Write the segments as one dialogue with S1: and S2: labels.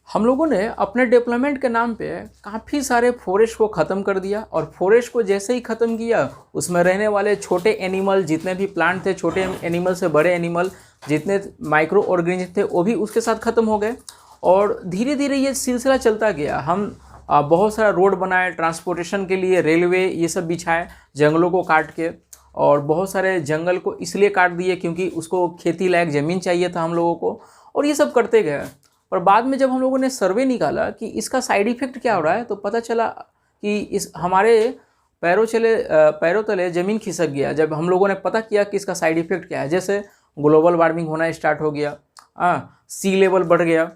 S1: हम लोगों ने अपने डेवलपमेंट के नाम पे काफ़ी सारे फॉरेस्ट को ख़त्म कर दिया और फॉरेस्ट को जैसे ही ख़त्म किया उसमें रहने वाले छोटे एनिमल जितने भी प्लांट थे, छोटे एनिमल से बड़े एनिमल जितने माइक्रो ऑर्गेनिज्म थे वो भी उसके साथ ख़त्म हो गए। और धीरे धीरे ये सिलसिला चलता गया। हम बहुत सारा रोड बनाए, ट्रांसपोर्टेशन के लिए रेलवे ये सब बिछाए जंगलों को काट के, और बहुत सारे जंगल को इसलिए काट दिए क्योंकि उसको खेती लायक ज़मीन चाहिए था हम लोगों को, और ये सब करते गए। पर बाद में जब हम लोगों ने सर्वे निकाला कि इसका साइड इफ़ेक्ट क्या हो रहा है, तो पता चला कि इस हमारे पैरों तले ज़मीन खिसक गया। जब हम लोगों ने पता किया कि इसका साइड इफ़ेक्ट क्या है, जैसे ग्लोबल वार्मिंग होना स्टार्ट हो गया, सी लेवल बढ़ गया,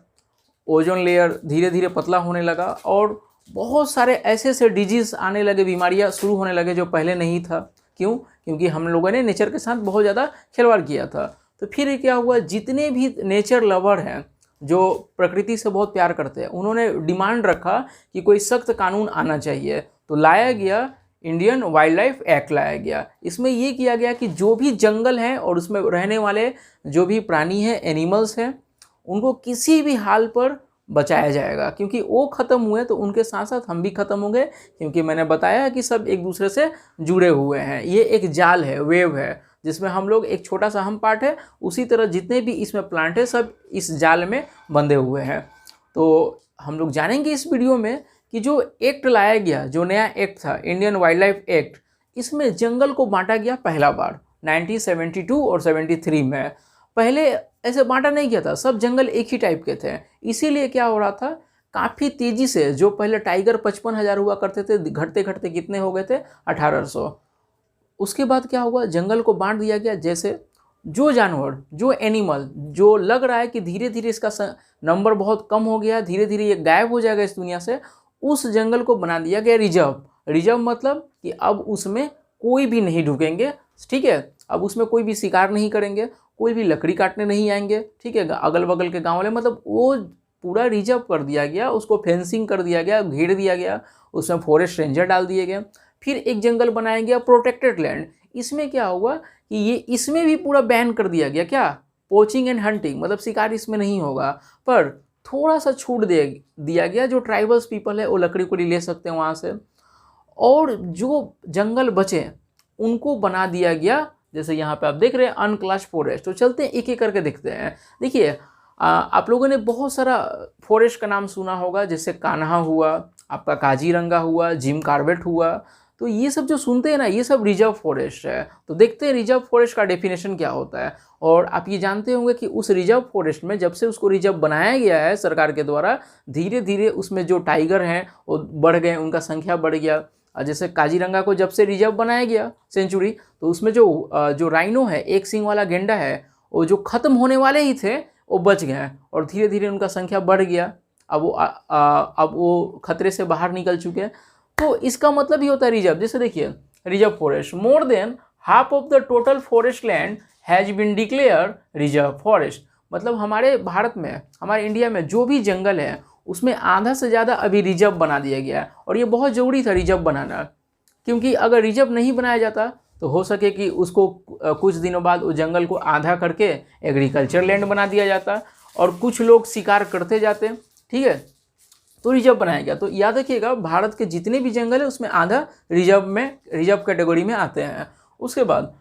S1: ओजोन लेयर धीरे धीरे पतला होने लगा, और बहुत सारे ऐसे ऐसे डिजीज़ आने लगे, बीमारियां शुरू होने लगे जो पहले नहीं था। क्यों? क्योंकि हम लोगों ने नेचर के साथ बहुत ज़्यादा खिलवाड़ किया था। तो फिर क्या हुआ, जितने भी नेचर लवर हैं जो प्रकृति से बहुत प्यार करते हैं, उन्होंने डिमांड रखा कि कोई सख्त कानून आना चाहिए। तो लाया गया इंडियन वाइल्ड लाइफ एक्ट लाया गया। इसमें ये किया गया कि जो भी जंगल हैं और उसमें रहने वाले जो भी प्राणी हैं, एनिमल्स हैं, उनको किसी भी हाल पर बचाया जाएगा, क्योंकि वो ख़त्म हुए तो उनके साथ साथ हम भी ख़त्म होंगे। क्योंकि मैंने बताया कि सब एक दूसरे से जुड़े हुए हैं, ये एक जाल है, वेव है, जिसमें हम लोग एक छोटा सा हम पार्ट है। उसी तरह जितने भी इसमें प्लांट है सब इस जाल में बंधे हुए हैं। तो हम लोग जानेंगे इस वीडियो में कि जो एक्ट लाया गया, जो नया एक्ट था इंडियन वाइल्ड लाइफ एक्ट, इसमें जंगल को बांटा गया पहला बार 1972 और 73 में। पहले ऐसे बांटा नहीं किया था, सब जंगल एक ही टाइप के थे। इसीलिए क्या हो रहा था, काफ़ी तेज़ी से जो पहले टाइगर 55,000 हुआ करते थे, घटते घटते कितने हो गए थे, 1800। उसके बाद क्या हुआ, जंगल को बांट दिया गया। जैसे जो जानवर, जो एनिमल, जो लग रहा है कि धीरे धीरे इसका नंबर बहुत कम हो गया, धीरे धीरे ये गायब हो जाएगा इस दुनिया से, उस जंगल को बना दिया गया रिजर्व। रिजर्व मतलब कि अब उसमें कोई भी नहीं ढुकेंगे, ठीक है। अब उसमें कोई भी शिकार नहीं करेंगे, कोई भी लकड़ी काटने नहीं आएंगे, ठीक है। अगल बगल के गाँव वाले, मतलब वो पूरा रिजर्व कर दिया गया, उसको फेंसिंग कर दिया गया, घेर दिया गया, उसमें फॉरेस्ट रेंजर डाल दिए गए। फिर एक जंगल बनाया गया प्रोटेक्टेड लैंड। इसमें क्या हुआ कि ये इसमें भी पूरा बैन कर दिया गया, क्या, पोचिंग एंड हंटिंग, मतलब शिकार इसमें नहीं होगा। पर थोड़ा सा छूट दिया गया, जो ट्राइबल्स पीपल है वो लकड़ी को ले सकते हैं वहाँ से, और जो जंगल बचे उनको बना दिया गया, जैसे यहाँ पे आप देख रहे हैं अनक्लास फॉरेस्ट। तो चलते हैं एक एक करके देखते हैं। देखिए, आप लोगों ने बहुत सारा फॉरेस्ट का नाम सुना होगा, जैसे कान्हा हुआ, आपका काजीरंगा हुआ, जिम कार्बेट हुआ। तो ये सब जो सुनते हैं ना, ये सब रिजर्व फॉरेस्ट है। तो देखते हैं रिजर्व फॉरेस्ट का डेफिनेशन क्या होता है। और आप ये जानते होंगे कि उस रिजर्व फॉरेस्ट में जब से उसको रिजर्व बनाया गया है सरकार के द्वारा, धीरे धीरे उसमें जो टाइगर हैं वो बढ़ गए, उनका संख्या बढ़ गया। जैसे काजीरंगा को जब से रिजर्व बनाया गया सेंचुरी, तो उसमें जो राइनो है, एक सींग वाला गेंडा है, वो जो ख़त्म होने वाले ही थे वो बच गए, और धीरे धीरे उनका संख्या बढ़ गया। अब वो खतरे से बाहर निकल चुके हैं। तो इसका मतलब ही होता है रिजर्व। जैसे देखिए, reserve forest, more than half of the total forest land has been declare reserve forest. मतलब हमारे भारत में, हमारे इंडिया में जो भी जंगल है उसमें आधा से ज़्यादा अभी रिजर्व बना दिया गया है। और ये बहुत ज़रूरी था रिजर्व बनाना, क्योंकि अगर रिजर्व नहीं बनाया जाता तो हो सके कि उसको कुछ दिनों बाद उस जंगल को आधा करके एग्रीकल्चर लैंड बना दिया जाता, और कुछ लोग शिकार करते जाते, ठीक है। तो रिजर्व बनाया गया। तो याद रखिएगा, भारत के जितने भी जंगल है उसमें आधा रिजर्व कैटेगरी में आते हैं। उसके बाद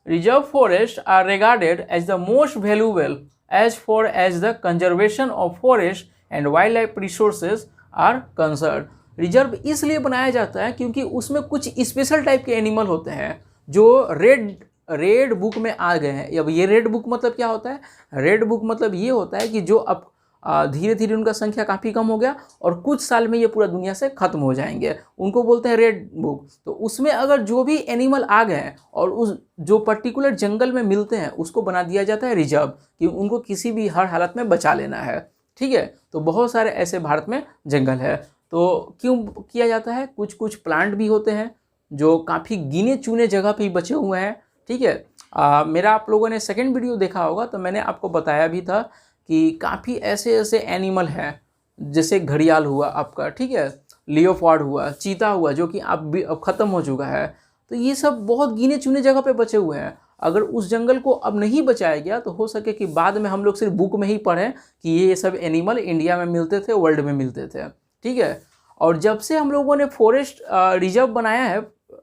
S1: reserve forest are regarded as the most valuable as for as the conservation of forest and wildlife resources are concern. Reserve इसलिए बनाया जाता है क्योंकि उसमें कुछ स्पेशल टाइप के एनिमल होते हैं जो रेड बुक में आ गए हैं। अब ये रेड बुक मतलब क्या होता है, रेड बुक मतलब ये होता है कि जो अब धीरे धीरे उनका संख्या काफ़ी कम हो गया और कुछ साल में ये पूरा दुनिया से ख़त्म हो जाएंगे, उनको बोलते हैं रेड बुक। तो उसमें अगर जो भी एनिमल आ गए हैं और उस जो पर्टिकुलर जंगल में मिलते हैं उसको बना दिया जाता है रिजर्व, कि उनको किसी भी हर हालत में बचा लेना है, ठीक है। तो बहुत सारे ऐसे भारत में जंगल है। तो क्यों किया जाता है, कुछ कुछ प्लांट भी होते हैं जो काफ़ी गिने चुने जगह पे ही बचे हुए हैं, ठीक है। मेरा आप लोगों ने सेकंड वीडियो देखा होगा तो मैंने आपको बताया भी था कि काफ़ी ऐसे ऐसे एनिमल हैं, जैसे घड़ियाल हुआ आपका, ठीक है, लियोपार्ड हुआ, चीता हुआ, जो कि अब ख़त्म हो चुका है। तो ये सब बहुत गिने चुने जगह पे बचे हुए हैं। अगर उस जंगल को अब नहीं बचाया गया तो हो सके कि बाद में हम लोग सिर्फ बुक में ही पढ़ें कि ये सब एनिमल इंडिया में मिलते थे, वर्ल्ड में मिलते थे। ठीक है, और जब से हम लोगों ने फॉरेस्ट रिजर्व बनाया है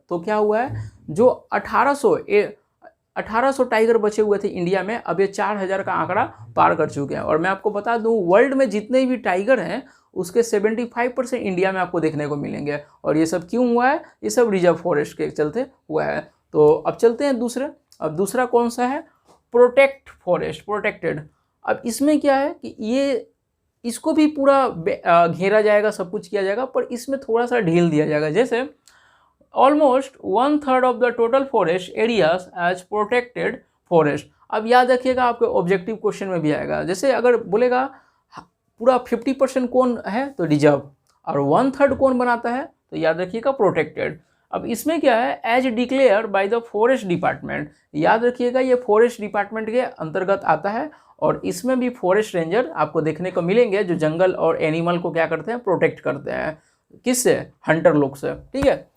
S1: तो क्या हुआ है, जो 1800 टाइगर बचे हुए थे इंडिया में, अब ये 4000 का आंकड़ा पार कर चुके हैं। और मैं आपको बता दूं, वर्ल्ड में जितने भी टाइगर हैं उसके 75% इंडिया में आपको देखने को मिलेंगे। और ये सब क्यों हुआ है, ये सब रिजर्व फॉरेस्ट के चलते हुआ है। तो अब चलते हैं दूसरे। अब दूसरा कौन सा है, प्रोटेक्ट फॉरेस्ट, प्रोटेक्टेड। अब इसमें क्या है कि ये इसको भी पूरा घेरा जाएगा, सब कुछ किया जाएगा, पर इसमें थोड़ा सा ढील दिया जाएगा। जैसे almost 1/3 of the total forest areas as protected forest. अब याद रखिएगा, आपके ऑब्जेक्टिव क्वेश्चन में भी आएगा। जैसे अगर बोलेगा पूरा 50% कौन है तो रिजर्व, और 1/3 कौन बनाता है तो याद रखिएगा प्रोटेक्टेड। अब इसमें क्या है, as declare by the forest department. याद रखिएगा ये फॉरेस्ट डिपार्टमेंट के अंतर्गत आता है, और इसमें भी फॉरेस्ट रेंजर आपको देखने को मिलेंगे जो जंगल और एनिमल को क्या करते हैं, प्रोटेक्ट करते हैं। किससे, हंटर लोग से। ठीक है,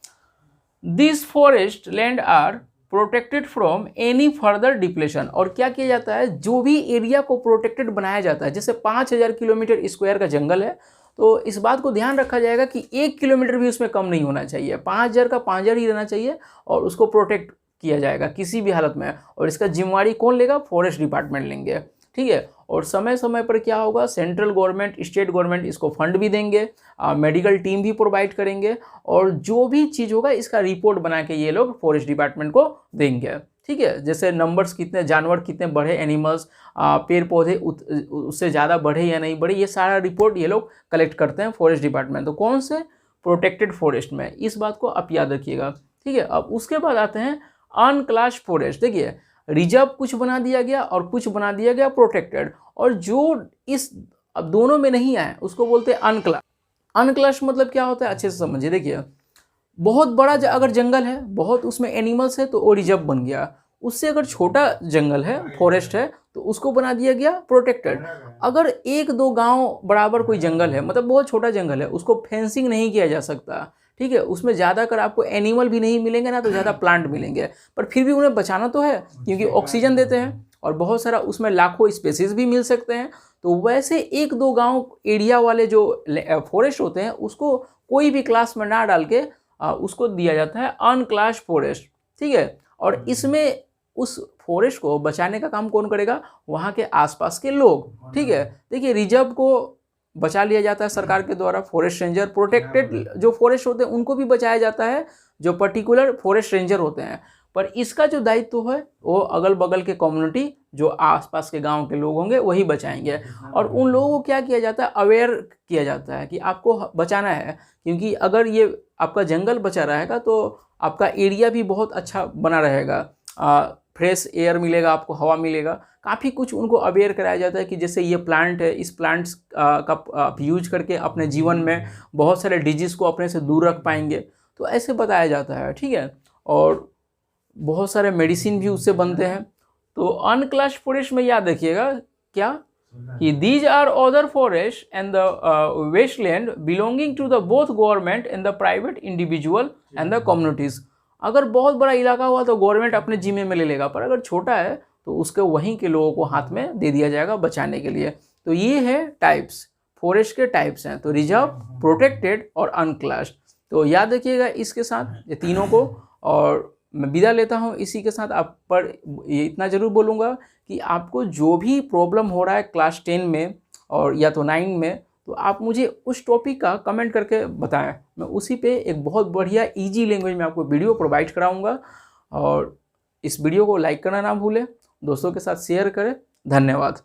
S1: this forest land are protected from any further depletion. और क्या किया जाता है, जो भी एरिया को प्रोटेक्टेड बनाया जाता है, जैसे 5000 किलोमीटर स्क्वायर का जंगल है, तो इस बात को ध्यान रखा जाएगा कि 1 किलोमीटर भी उसमें कम नहीं होना चाहिए, 5000 का 5000 ही रहना चाहिए, और उसको प्रोटेक्ट किया जाएगा किसी भी हालत में। और इसका जिम्मेवारी कौन लेगा, फॉरेस्ट डिपार्टमेंट लेंगे। ठीक है, और समय समय पर क्या होगा, सेंट्रल गवर्नमेंट, स्टेट गवर्नमेंट इसको फंड भी देंगे, मेडिकल टीम भी प्रोवाइड करेंगे, और जो भी चीज़ होगा इसका रिपोर्ट बना के ये लोग फॉरेस्ट डिपार्टमेंट को देंगे। ठीक है, जैसे नंबर्स कितने, जानवर कितने बढ़े, एनिमल्स, पेड़ पौधे उससे ज़्यादा बढ़े या नहीं बढ़े, ये सारा रिपोर्ट ये लोग कलेक्ट करते हैं फॉरेस्ट डिपार्टमेंट। तो कौन से, प्रोटेक्टेड फॉरेस्ट में, इस बात को आप याद रखिएगा। ठीक है, अब उसके बाद आते हैं अनक्लास फॉरेस्ट। देखिए, रिजर्व कुछ बना दिया गया और कुछ बना दिया गया प्रोटेक्टेड, और जो इस अब दोनों में नहीं आए उसको बोलते हैं अनक्लास। अनक्लास मतलब क्या होता है, अच्छे से समझिए। देखिए, बहुत बड़ा अगर जंगल है, बहुत उसमें एनिमल्स है, तो वो रिजर्व बन गया। उससे अगर छोटा जंगल है, फॉरेस्ट है, तो उसको बना दिया गया प्रोटेक्टेड। अगर 1-2 गांव बराबर कोई जंगल है, मतलब बहुत छोटा जंगल है, उसको फेंसिंग नहीं किया जा सकता। ठीक है, उसमें ज़्यादा कर आपको एनिमल भी नहीं मिलेंगे ना, तो ज़्यादा प्लांट मिलेंगे, पर फिर भी उन्हें बचाना तो है क्योंकि ऑक्सीजन देते हैं, और बहुत सारा उसमें लाखों स्पेसीज भी मिल सकते हैं। तो वैसे 1-2 गांव एरिया वाले जो फॉरेस्ट होते हैं, उसको कोई भी क्लास में ना डाल के उसको दिया जाता है अनक्लास फॉरेस्ट। ठीक है, और इसमें उस फॉरेस्ट को बचाने का काम कौन करेगा, वहाँ के आसपास के लोग। ठीक है, देखिए, रिजर्व को बचा लिया जाता है सरकार के द्वारा, फॉरेस्ट रेंजर। प्रोटेक्टेड जो फॉरेस्ट होते हैं उनको भी बचाया जाता है, जो पर्टिकुलर फॉरेस्ट रेंजर होते हैं। पर इसका जो दायित्व है वो अगल बगल के कम्युनिटी, जो आसपास के गांव के लोग होंगे, वही बचाएंगे। और उन लोगों को क्या किया जाता है, अवेयर किया जाता है कि आपको बचाना है, क्योंकि अगर ये आपका जंगल बचा रहेगा तो आपका एरिया भी बहुत अच्छा बना रहेगा, फ्रेश एयर मिलेगा आपको, हवा मिलेगा। काफ़ी कुछ उनको अवेयर कराया जाता है कि जैसे ये प्लांट है, इस प्लांट्स का आप यूज करके अपने जीवन में बहुत सारे डिजीज़ को अपने से दूर रख पाएंगे, तो ऐसे बताया जाता है। ठीक है, और बहुत सारे मेडिसिन भी उससे बनते हैं। तो अनक्लास फॉरेस्ट में याद रखिएगा क्या, कि these are other forest and the wasteland belonging to the both government and the private individual and the communities. अगर बहुत बड़ा इलाका हुआ तो गवर्नमेंट अपने जिम्मे में ले लेगा, पर अगर छोटा है तो उसके वहीं के लोगों को हाथ में दे दिया जाएगा बचाने के लिए। तो ये है टाइप्स, फॉरेस्ट के टाइप्स हैं, तो रिजर्व, प्रोटेक्टेड और अनक्लास्ड। तो याद रखिएगा इसके साथ ये तीनों को, और मैं विदा लेता हूँ इसी के साथ। आप पर ये इतना ज़रूर बोलूँगा कि आपको जो भी प्रॉब्लम हो रहा है क्लास 10 में और या तो 9 में, तो आप मुझे उस टॉपिक का कमेंट करके बताएं। मैं उसी पे एक बहुत बढ़िया इजी लैंग्वेज में आपको वीडियो प्रोवाइड कराऊंगा। और इस वीडियो को लाइक करना ना भूलें, दोस्तों के साथ शेयर करें। धन्यवाद।